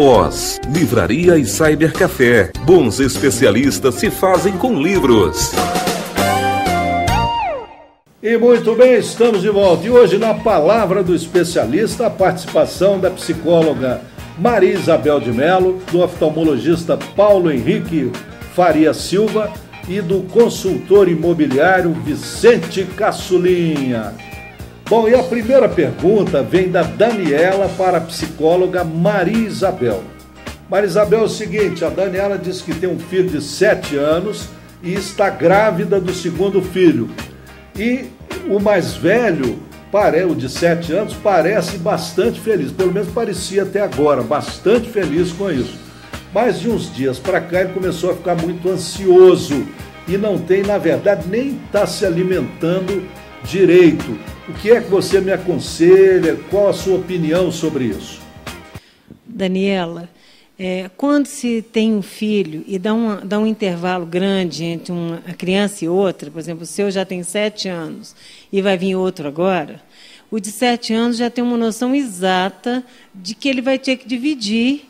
Oz, Livraria e Cybercafé. Bons especialistas se fazem com livros. E muito bem, estamos de volta. E hoje, na Palavra do Especialista, a participação da psicóloga Maria Isabel de Mello, do oftalmologista Paulo Henrique Faria Silva e do consultor imobiliário Vicente Caçulinha. Bom, e a primeira pergunta vem da Daniela para a psicóloga Maria Isabel. Maria Isabel, é o seguinte, a Daniela diz que tem um filho de 7 anos e está grávida do segundo filho. E o mais velho, o de 7 anos, parece bastante feliz, pelo menos parecia até agora, bastante feliz com isso. Mas de uns dias para cá ele começou a ficar muito ansioso e não tem, na verdade, nem está se alimentando direito. O que é que você me aconselha? Qual a sua opinião sobre isso? Daniela, quando se tem um filho e dá um intervalo grande entre uma criança e outra, por exemplo, o seu já tem 7 anos e vai vir outro agora, o de 7 anos já tem uma noção exata de que ele vai ter que dividir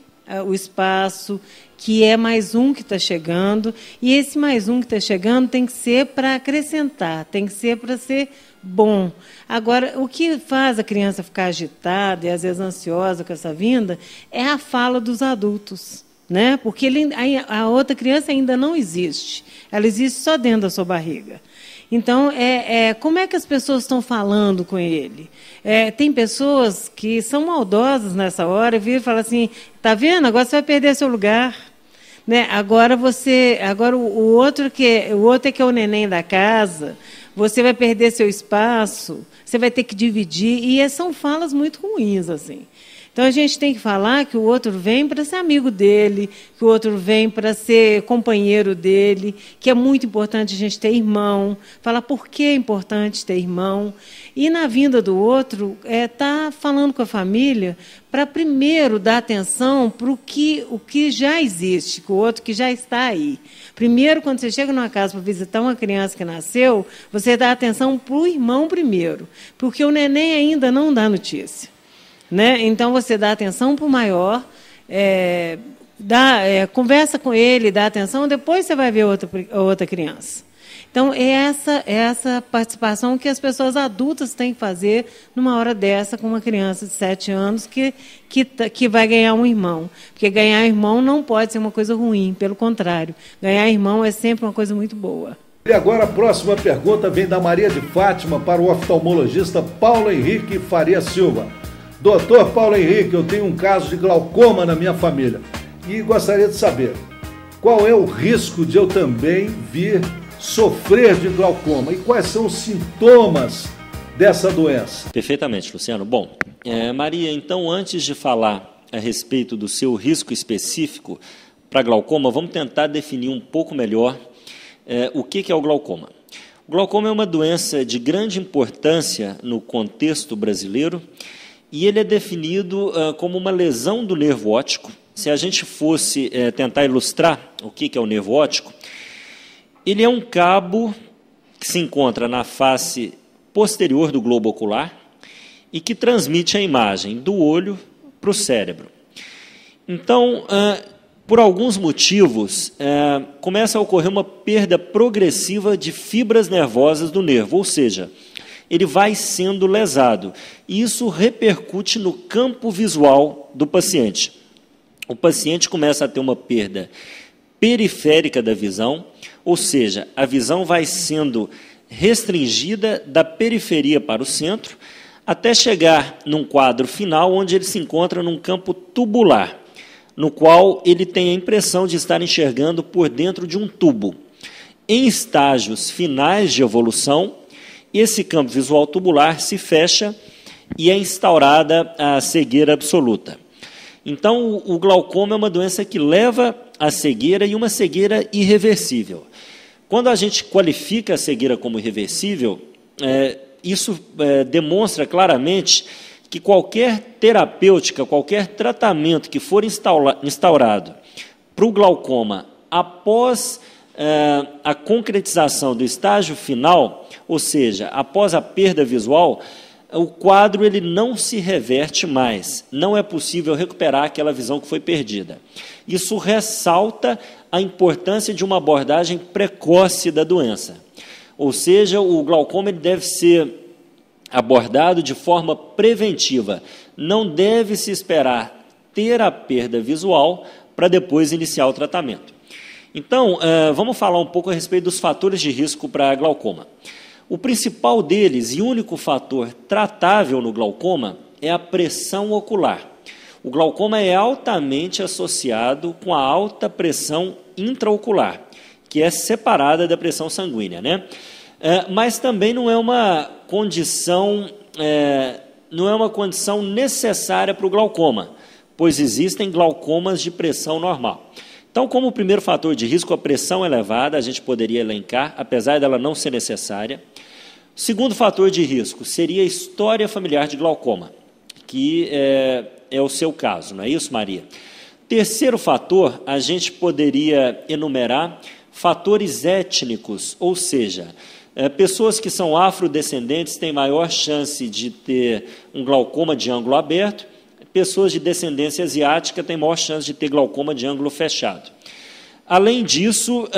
o espaço, que é mais um que está chegando, e esse mais um que está chegando tem que ser para acrescentar, tem que ser para ser bom. Agora, o que faz a criança ficar agitada e às vezes ansiosa com essa vinda é a fala dos adultos, né? Porque a outra criança ainda não existe, ela existe só dentro da sua barriga. Então, como é que as pessoas estão falando com ele? Tem pessoas que são maldosas nessa hora, viram e falam assim, tá vendo? Agora você vai perder seu lugar. Né? Agora o outro é que é o neném da casa, você vai perder seu espaço, você vai ter que dividir, e são falas muito ruins, assim. Então, a gente tem que falar que o outro vem para ser amigo dele, que o outro vem para ser companheiro dele, que é muito importante a gente ter irmão, falar por que é importante ter irmão. E, na vinda do outro, tá falando com a família para, primeiro, dar atenção para o que já existe, com o outro que já está aí. Primeiro, quando você chega numa casa para visitar uma criança que nasceu, você dá atenção para o irmão primeiro, porque o neném ainda não dá notícia. Né? Então, você dá atenção para o maior, conversa com ele, dá atenção, depois você vai ver outra criança. Então, é essa participação que as pessoas adultas têm que fazer numa hora dessa com uma criança de 7 anos que vai ganhar um irmão. Porque ganhar irmão não pode ser uma coisa ruim, pelo contrário. Ganhar irmão é sempre uma coisa muito boa. E agora a próxima pergunta vem da Maria de Fátima para o oftalmologista Paulo Henrique Faria Silva. Doutor Paulo Henrique, eu tenho um caso de glaucoma na minha família e gostaria de saber qual é o risco de eu também vir sofrer de glaucoma e quais são os sintomas dessa doença. Perfeitamente, Luciano. Bom, Maria, então antes de falar a respeito do seu risco específico para glaucoma, vamos tentar definir um pouco melhor o que é o glaucoma. O glaucoma é uma doença de grande importância no contexto brasileiro, e ele é definido como uma lesão do nervo óptico. Se a gente fosse tentar ilustrar o que é o nervo óptico, ele é um cabo que se encontra na face posterior do globo ocular e que transmite a imagem do olho para o cérebro. Então, por alguns motivos, começa a ocorrer uma perda progressiva de fibras nervosas do nervo, ou seja, ele vai sendo lesado. E isso repercute no campo visual do paciente. O paciente começa a ter uma perda periférica da visão, ou seja, a visão vai sendo restringida da periferia para o centro, até chegar num quadro final, onde ele se encontra num campo tubular, no qual ele tem a impressão de estar enxergando por dentro de um tubo. Em estágios finais de evolução, esse campo visual tubular se fecha e é instaurada a cegueira absoluta. Então, o glaucoma é uma doença que leva à cegueira e uma cegueira irreversível. Quando a gente qualifica a cegueira como irreversível, isso demonstra claramente que qualquer terapêutica, qualquer tratamento que for instaurado para o glaucoma após a concretização do estágio final, ou seja, após a perda visual, o quadro ele não se reverte mais, não é possível recuperar aquela visão que foi perdida. Isso ressalta a importância de uma abordagem precoce da doença. Ou seja, o glaucoma ele deve ser abordado de forma preventiva. Não deve se esperar ter a perda visual para depois iniciar o tratamento. Então, vamos falar um pouco a respeito dos fatores de risco para glaucoma. O principal deles e único fator tratável no glaucoma é a pressão ocular. O glaucoma é altamente associado com a alta pressão intraocular, que é separada da pressão sanguínea, né? Mas também não é uma condição necessária para o glaucoma, pois existem glaucomas de pressão normal. Então, como o primeiro fator de risco, a pressão elevada, a gente poderia elencar, apesar dela não ser necessária. O segundo fator de risco seria a história familiar de glaucoma, que é o seu caso, não é isso, Maria? Terceiro fator, a gente poderia enumerar fatores étnicos, ou seja, pessoas que são afrodescendentes têm maior chance de ter um glaucoma de ângulo aberto, pessoas de descendência asiática têm maior chance de ter glaucoma de ângulo fechado. Além disso,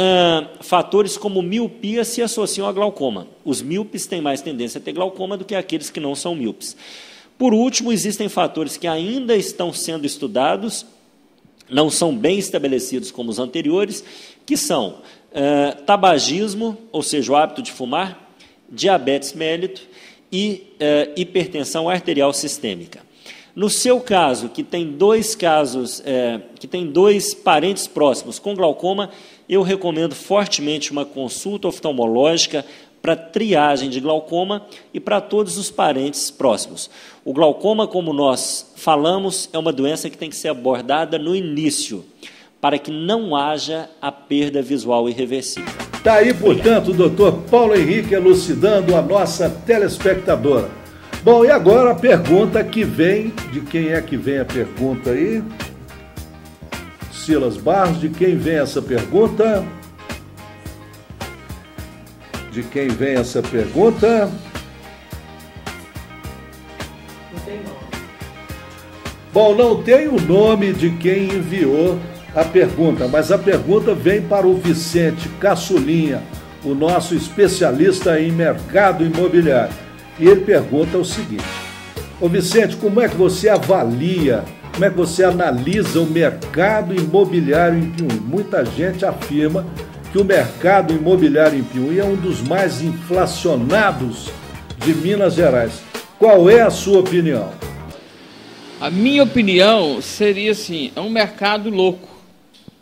fatores como miopia se associam a glaucoma. Os míopes têm mais tendência a ter glaucoma do que aqueles que não são míopes. Por último, existem fatores que ainda estão sendo estudados, não são bem estabelecidos como os anteriores, que são tabagismo, ou seja, o hábito de fumar, diabetes mellito e hipertensão arterial sistêmica. No seu caso, que tem dois parentes próximos com glaucoma, eu recomendo fortemente uma consulta oftalmológica para triagem de glaucoma e para todos os parentes próximos. O glaucoma, como nós falamos, é uma doença que tem que ser abordada no início, para que não haja a perda visual irreversível. Está aí, portanto, o doutor Paulo Henrique elucidando a nossa telespectadora. Bom, e agora a pergunta que vem, de quem é que vem a pergunta aí? Silas Barros, de quem vem essa pergunta? De quem vem essa pergunta? Não tem nome. Bom, não tem o nome de quem enviou a pergunta, mas a pergunta vem para o Vicente Caçulinha, o nosso especialista em mercado imobiliário. E ele pergunta o seguinte: ô Vicente, como é que você avalia, como é que você analisa o mercado imobiliário em Piauí? Muita gente afirma que o mercado imobiliário em Piauí é um dos mais inflacionados de Minas Gerais. Qual é a sua opinião? A minha opinião seria assim, é um mercado louco.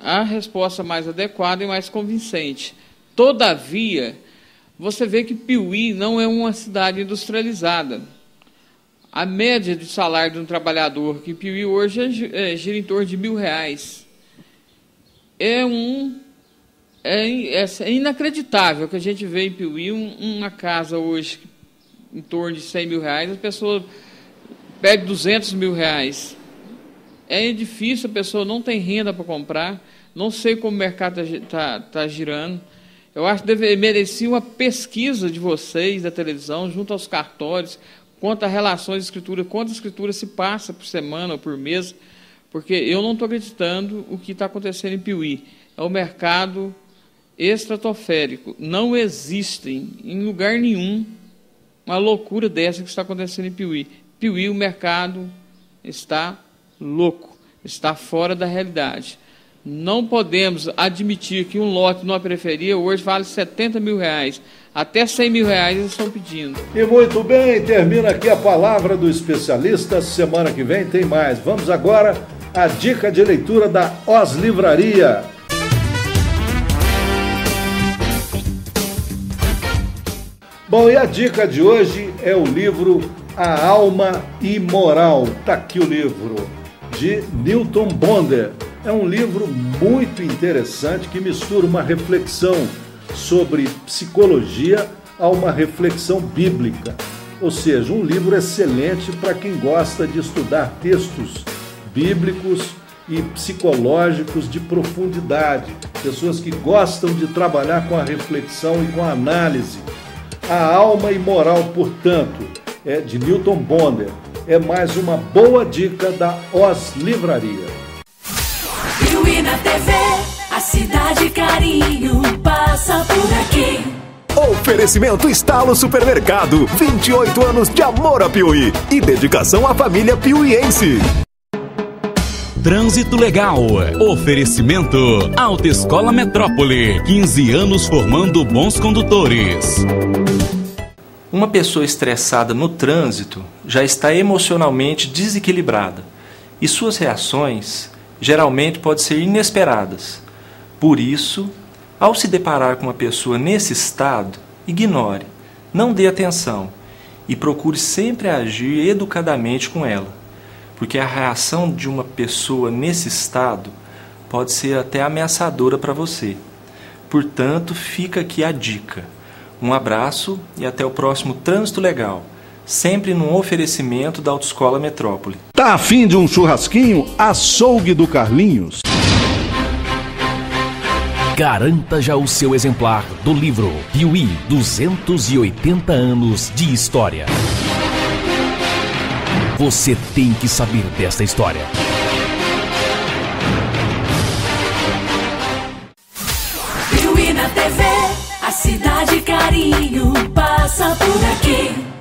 A resposta mais adequada e mais convincente. Todavia, você vê que Piauí não é uma cidade industrializada. A média de salário de um trabalhador que em Piauí hoje gira em torno de R$1.000. É inacreditável que a gente vê em Piauí uma casa hoje em torno de R$100.000, a pessoa pede R$200.000. É difícil, a pessoa não tem renda para comprar, não sei como o mercado está girando. Eu acho que merecia uma pesquisa de vocês, da televisão, junto aos cartórios, quanto a relações de escritura, quantas escrituras se passa por semana ou por mês, porque eu não estou acreditando o que está acontecendo em Piauí. É um mercado estratosférico. Não existe em lugar nenhum uma loucura dessa que está acontecendo em Piauí. Piauí, o mercado está louco, está fora da realidade. Não podemos admitir que um lote numa periferia hoje vale R$70.000. Até R$100.000 eles estão pedindo. E muito bem, termina aqui a palavra do especialista. Semana que vem tem mais. Vamos agora à dica de leitura da Os Livraria. Bom, e a dica de hoje é o livro A Alma Imoral. Está aqui o livro, de Newton Bonder. É um livro muito interessante que mistura uma reflexão sobre psicologia a uma reflexão bíblica. Ou seja, um livro excelente para quem gosta de estudar textos bíblicos e psicológicos de profundidade. Pessoas que gostam de trabalhar com a reflexão e com a análise. A Alma Imoral, portanto, de Newton Bonder. É mais uma boa dica da Os Livraria. Piuí na TV, a cidade carinho passa por aqui. Oferecimento Estalo Supermercado, 28 anos de amor a Piuí e dedicação à família piuiense. Trânsito Legal. Oferecimento Autoescola Metrópole, 15 anos formando bons condutores. Uma pessoa estressada no trânsito já está emocionalmente desequilibrada e suas reações geralmente podem ser inesperadas. Por isso, ao se deparar com uma pessoa nesse estado, ignore, não dê atenção e procure sempre agir educadamente com ela, porque a reação de uma pessoa nesse estado pode ser até ameaçadora para você. Portanto, fica aqui a dica. Um abraço e até o próximo Trânsito Legal, sempre num oferecimento da Autoescola Metrópole. Tá afim de um churrasquinho? Açougue do Carlinhos. Garanta já o seu exemplar do livro Piuí, 280 anos de história. Você tem que saber desta história. Piuí na TV, a cidade carinho passa por aqui.